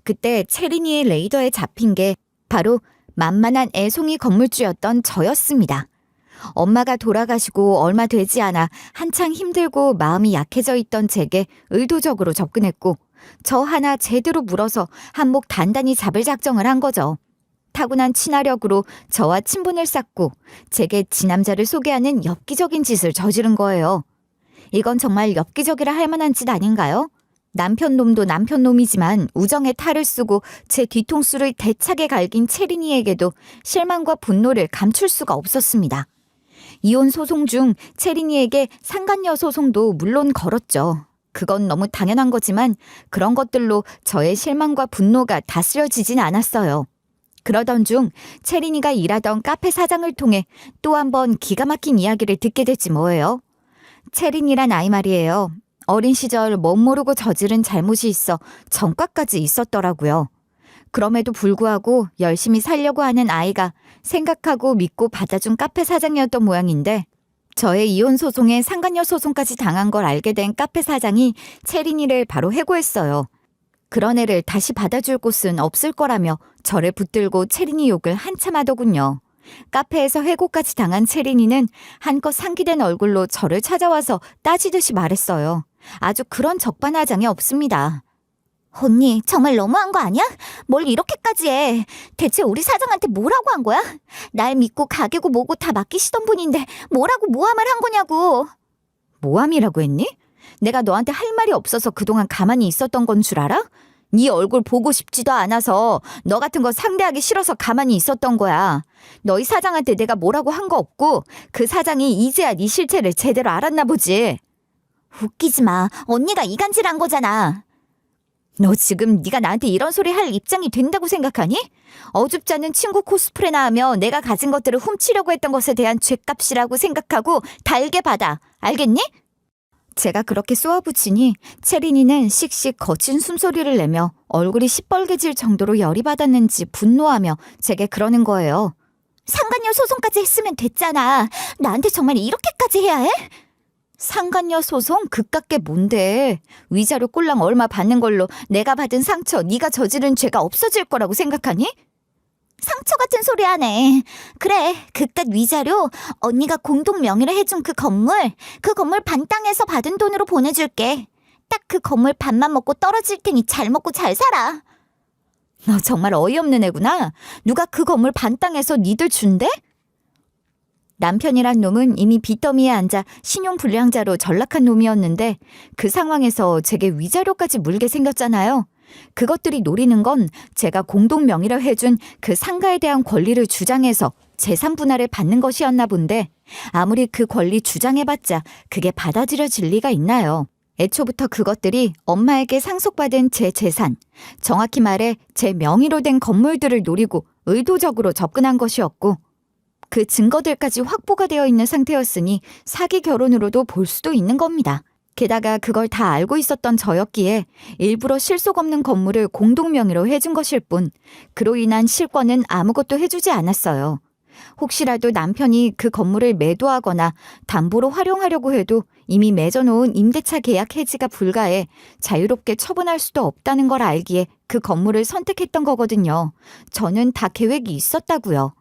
그때 채린이의 레이더에 잡힌 게 바로 만만한 애송이 건물주였던 저였습니다. 엄마가 돌아가시고 얼마 되지 않아 한창 힘들고 마음이 약해져 있던 제게 의도적으로 접근했고 저 하나 제대로 물어서 한몫 단단히 잡을 작정을 한 거죠. 타고난 친화력으로 저와 친분을 쌓고 제게 지남자를 소개하는 엽기적인 짓을 저지른 거예요. 이건 정말 엽기적이라 할 만한 짓 아닌가요? 남편 놈도 남편 놈이지만 우정에 탈을 쓰고 제 뒤통수를 대차게 갈긴 채린이에게도 실망과 분노를 감출 수가 없었습니다. 이혼 소송 중 채린이에게 상간녀 소송도 물론 걸었죠. 그건 너무 당연한 거지만 그런 것들로 저의 실망과 분노가 다스려지진 않았어요. 그러던 중 채린이가 일하던 카페 사장을 통해 또 한 번 기가 막힌 이야기를 듣게 됐지 뭐예요. 채린이란 아이 말이에요. 어린 시절 멋모르고 저지른 잘못이 있어 전과까지 있었더라고요. 그럼에도 불구하고 열심히 살려고 하는 아이가 생각하고 믿고 받아준 카페 사장이었던 모양인데 저의 이혼 소송에 상간녀 소송까지 당한 걸 알게 된 카페 사장이 채린이를 바로 해고했어요. 그런 애를 다시 받아줄 곳은 없을 거라며 저를 붙들고 채린이 욕을 한참 하더군요. 카페에서 해고까지 당한 채린이는 한껏 상기된 얼굴로 저를 찾아와서 따지듯이 말했어요. 아주 그런 적반하장이 없습니다. 언니, 정말 너무한 거 아니야? 뭘 이렇게까지 해? 대체 우리 사장한테 뭐라고 한 거야? 날 믿고 가게고 뭐고 다 맡기시던 분인데 뭐라고 모함을 한 거냐고. 모함이라고 했니? 내가 너한테 할 말이 없어서 그동안 가만히 있었던 건 줄 알아? 네 얼굴 보고 싶지도 않아서 너 같은 거 상대하기 싫어서 가만히 있었던 거야. 너희 사장한테 내가 뭐라고 한 거 없고 그 사장이 이제야 네 실체를 제대로 알았나 보지. 웃기지 마. 언니가 이간질한 거잖아. 너 지금 네가 나한테 이런 소리 할 입장이 된다고 생각하니? 어줍지 않은 친구 코스프레나 하며 내가 가진 것들을 훔치려고 했던 것에 대한 죗값이라고 생각하고 달게 받아. 알겠니? 제가 그렇게 쏘아붙이니 채린이는 씩씩 거친 숨소리를 내며 얼굴이 시뻘개질 정도로 열이 받았는지 분노하며 제게 그러는 거예요. 상간녀 소송까지 했으면 됐잖아. 나한테 정말 이렇게까지 해야 해? 상간녀 소송? 그깟 게 뭔데? 위자료 꼴랑 얼마 받는 걸로 내가 받은 상처, 네가 저지른 죄가 없어질 거라고 생각하니? 상처 같은 소리 하네. 그래, 그깟 위자료 언니가 공동 명의로 해준 그 건물 반 땅에서 받은 돈으로 보내줄게. 딱 그 건물 반만 먹고 떨어질 테니 잘 먹고 잘 살아. 너 정말 어이없는 애구나. 누가 그 건물 반 땅에서 니들 준대? 남편이란 놈은 이미 빚더미에 앉아 신용불량자로 전락한 놈이었는데 그 상황에서 제게 위자료까지 물게 생겼잖아요. 그것들이 노리는 건 제가 공동명의로 해준 그 상가에 대한 권리를 주장해서 재산 분할을 받는 것이었나 본데 아무리 그 권리 주장해봤자 그게 받아들여질 리가 있나요? 애초부터 그것들이 엄마에게 상속받은 제 재산, 정확히 말해 제 명의로 된 건물들을 노리고 의도적으로 접근한 것이었고 그 증거들까지 확보가 되어 있는 상태였으니 사기 결혼으로도 볼 수도 있는 겁니다. 게다가 그걸 다 알고 있었던 저였기에 일부러 실속 없는 건물을 공동명의로 해준 것일 뿐 그로 인한 실권은 아무것도 해주지 않았어요. 혹시라도 남편이 그 건물을 매도하거나 담보로 활용하려고 해도 이미 맺어놓은 임대차 계약 해지가 불가해 자유롭게 처분할 수도 없다는 걸 알기에 그 건물을 선택했던 거거든요. 저는 다 계획이 있었다고요.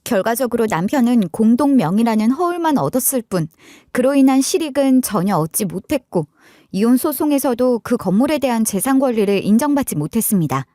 결과적으로 남편은 공동명의라는 허울만 얻었을 뿐 그로 인한 실익은 전혀 얻지 못했고 이혼 소송에서도 그 건물에 대한 재산 권리를 인정받지 못했습니다.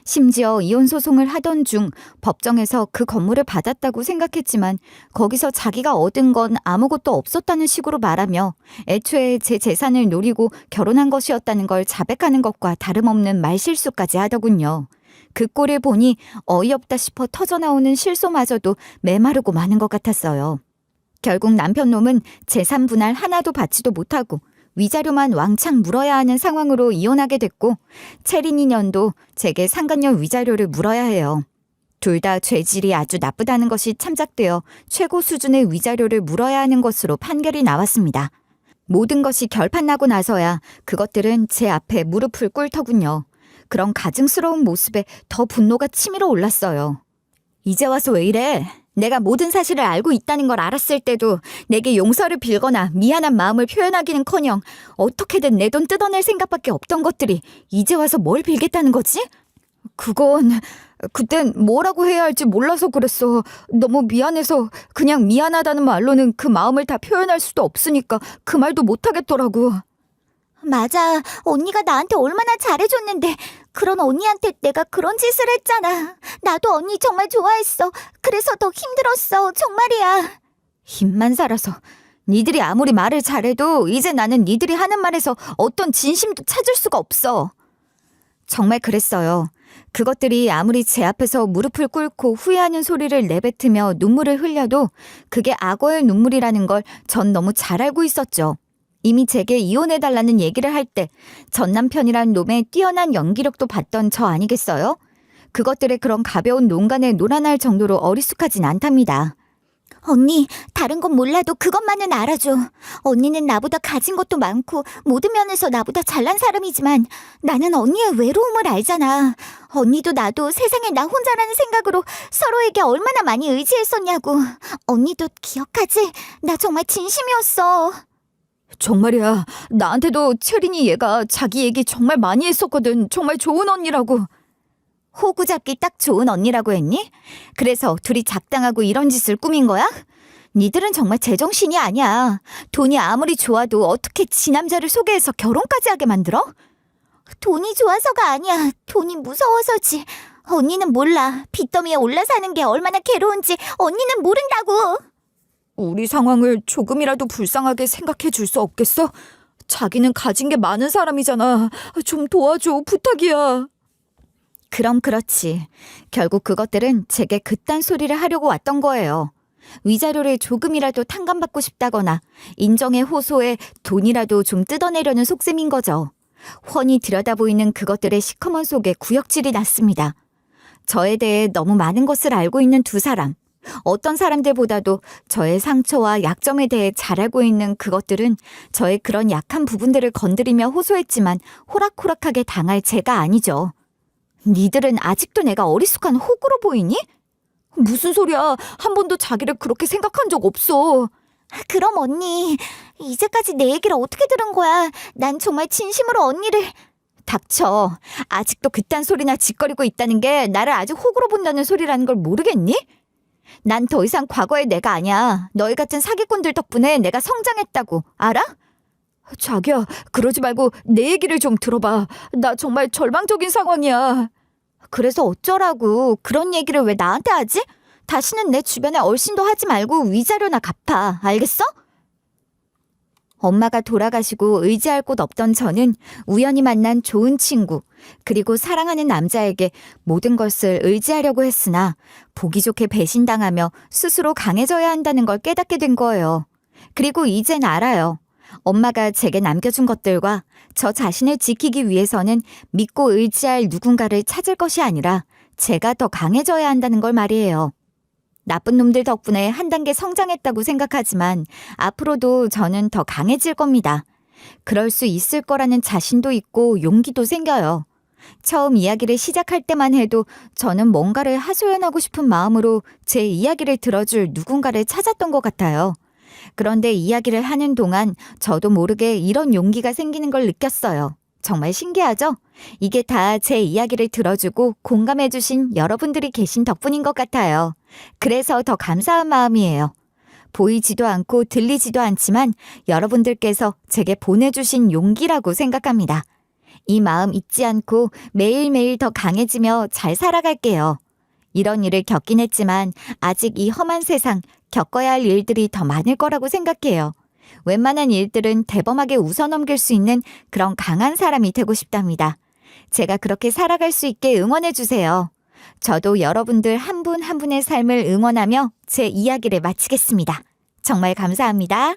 심지어 이혼 소송을 하던 중 법정에서 그 건물을 받았다고 생각했지만 거기서 자기가 얻은 건 아무것도 없었다는 식으로 말하며 애초에 제 재산을 노리고 결혼한 것이었다는 걸 자백하는 것과 다름없는 말실수까지 하더군요. 그 꼴을 보니 어이없다 싶어 터져나오는 실소마저도 메마르고 마는 것 같았어요. 결국 남편 놈은 재산 분할 하나도 받지도 못하고 위자료만 왕창 물어야 하는 상황으로 이혼하게 됐고 채린이 년도 제게 상간녀 위자료를 물어야 해요. 둘 다 죄질이 아주 나쁘다는 것이 참작되어 최고 수준의 위자료를 물어야 하는 것으로 판결이 나왔습니다. 모든 것이 결판나고 나서야 그것들은 제 앞에 무릎을 꿇더군요. 그런 가증스러운 모습에 더 분노가 치밀어 올랐어요. 이제 와서 왜 이래? 내가 모든 사실을 알고 있다는 걸 알았을 때도 내게 용서를 빌거나 미안한 마음을 표현하기는커녕 어떻게든 내 돈 뜯어낼 생각밖에 없던 것들이 이제 와서 뭘 빌겠다는 거지? 그건 그땐 뭐라고 해야 할지 몰라서 그랬어. 너무 미안해서 그냥 미안하다는 말로는 그 마음을 다 표현할 수도 없으니까 그 말도 못하겠더라고. 맞아. 언니가 나한테 얼마나 잘해줬는데 그런 언니한테 내가 그런 짓을 했잖아. 나도 언니 정말 좋아했어. 그래서 더 힘들었어. 정말이야. 힘만 살아서 니들이 아무리 말을 잘해도 이제 나는 니들이 하는 말에서 어떤 진심도 찾을 수가 없어. 정말 그랬어요. 그것들이 아무리 제 앞에서 무릎을 꿇고 후회하는 소리를 내뱉으며 눈물을 흘려도 그게 악어의 눈물이라는 걸 전 너무 잘 알고 있었죠. 이미 제게 이혼해달라는 얘기를 할 때 전 남편이란 놈의 뛰어난 연기력도 봤던 저 아니겠어요? 그것들의 그런 가벼운 농간에 놀아날 정도로 어리숙하진 않답니다. 언니, 다른 건 몰라도 그것만은 알아줘. 언니는 나보다 가진 것도 많고 모든 면에서 나보다 잘난 사람이지만 나는 언니의 외로움을 알잖아. 언니도 나도 세상에 나 혼자라는 생각으로 서로에게 얼마나 많이 의지했었냐고. 언니도 기억하지? 나 정말 진심이었어. 정말이야. 나한테도 채린이 얘가 자기 얘기 정말 많이 했었거든. 정말 좋은 언니라고. 호구 잡기 딱 좋은 언니라고 했니? 그래서 둘이 작당하고 이런 짓을 꾸민 거야? 니들은 정말 제정신이 아니야. 돈이 아무리 좋아도 어떻게 지 남자를 소개해서 결혼까지 하게 만들어? 돈이 좋아서가 아니야. 돈이 무서워서지. 언니는 몰라. 빚더미에 올라 사는 게 얼마나 괴로운지 언니는 모른다고. 우리 상황을 조금이라도 불쌍하게 생각해 줄 수 없겠어? 자기는 가진 게 많은 사람이잖아. 좀 도와줘, 부탁이야. 그럼 그렇지. 결국 그것들은 제게 그딴 소리를 하려고 왔던 거예요. 위자료를 조금이라도 탕감받고 싶다거나 인정의 호소에 돈이라도 좀 뜯어내려는 속셈인 거죠. 훤히 들여다보이는 그것들의 시커먼 속에 구역질이 났습니다. 저에 대해 너무 많은 것을 알고 있는 두 사람. 어떤 사람들보다도 저의 상처와 약점에 대해 잘 알고 있는 그것들은 저의 그런 약한 부분들을 건드리며 호소했지만 호락호락하게 당할 제가 아니죠. 니들은 아직도 내가 어리숙한 호구로 보이니? 무슨 소리야. 한 번도 자기를 그렇게 생각한 적 없어. 그럼 언니, 이제까지 내 얘기를 어떻게 들은 거야? 난 정말 진심으로 언니를... 닥쳐. 아직도 그딴 소리나 짓거리고 있다는 게 나를 아주 호구로 본다는 소리라는 걸 모르겠니? 난 더 이상 과거의 내가 아니야. 너희 같은 사기꾼들 덕분에 내가 성장했다고. 알아? 자기야, 그러지 말고 내 얘기를 좀 들어봐. 나 정말 절망적인 상황이야. 그래서 어쩌라고. 그런 얘기를 왜 나한테 하지? 다시는 내 주변에 얼씬도 하지 말고 위자료나 갚아. 알겠어? 엄마가 돌아가시고 의지할 곳 없던 저는 우연히 만난 좋은 친구, 그리고 사랑하는 남자에게 모든 것을 의지하려고 했으나 보기 좋게 배신당하며 스스로 강해져야 한다는 걸 깨닫게 된 거예요. 그리고 이젠 알아요. 엄마가 제게 남겨준 것들과 저 자신을 지키기 위해서는 믿고 의지할 누군가를 찾을 것이 아니라 제가 더 강해져야 한다는 걸 말이에요. 나쁜 놈들 덕분에 한 단계 성장했다고 생각하지만 앞으로도 저는 더 강해질 겁니다. 그럴 수 있을 거라는 자신도 있고 용기도 생겨요. 처음 이야기를 시작할 때만 해도 저는 뭔가를 하소연하고 싶은 마음으로 제 이야기를 들어줄 누군가를 찾았던 것 같아요. 그런데 이야기를 하는 동안 저도 모르게 이런 용기가 생기는 걸 느꼈어요. 정말 신기하죠? 이게 다 제 이야기를 들어주고 공감해주신 여러분들이 계신 덕분인 것 같아요. 그래서 더 감사한 마음이에요. 보이지도 않고 들리지도 않지만 여러분들께서 제게 보내주신 용기라고 생각합니다. 이 마음 잊지 않고 매일매일 더 강해지며 잘 살아갈게요. 이런 일을 겪긴 했지만 아직 이 험한 세상 겪어야 할 일들이 더 많을 거라고 생각해요. 웬만한 일들은 대범하게 웃어넘길 수 있는 그런 강한 사람이 되고 싶답니다. 제가 그렇게 살아갈 수 있게 응원해주세요. 저도 여러분들 한 분 한 분의 삶을 응원하며 제 이야기를 마치겠습니다. 정말 감사합니다.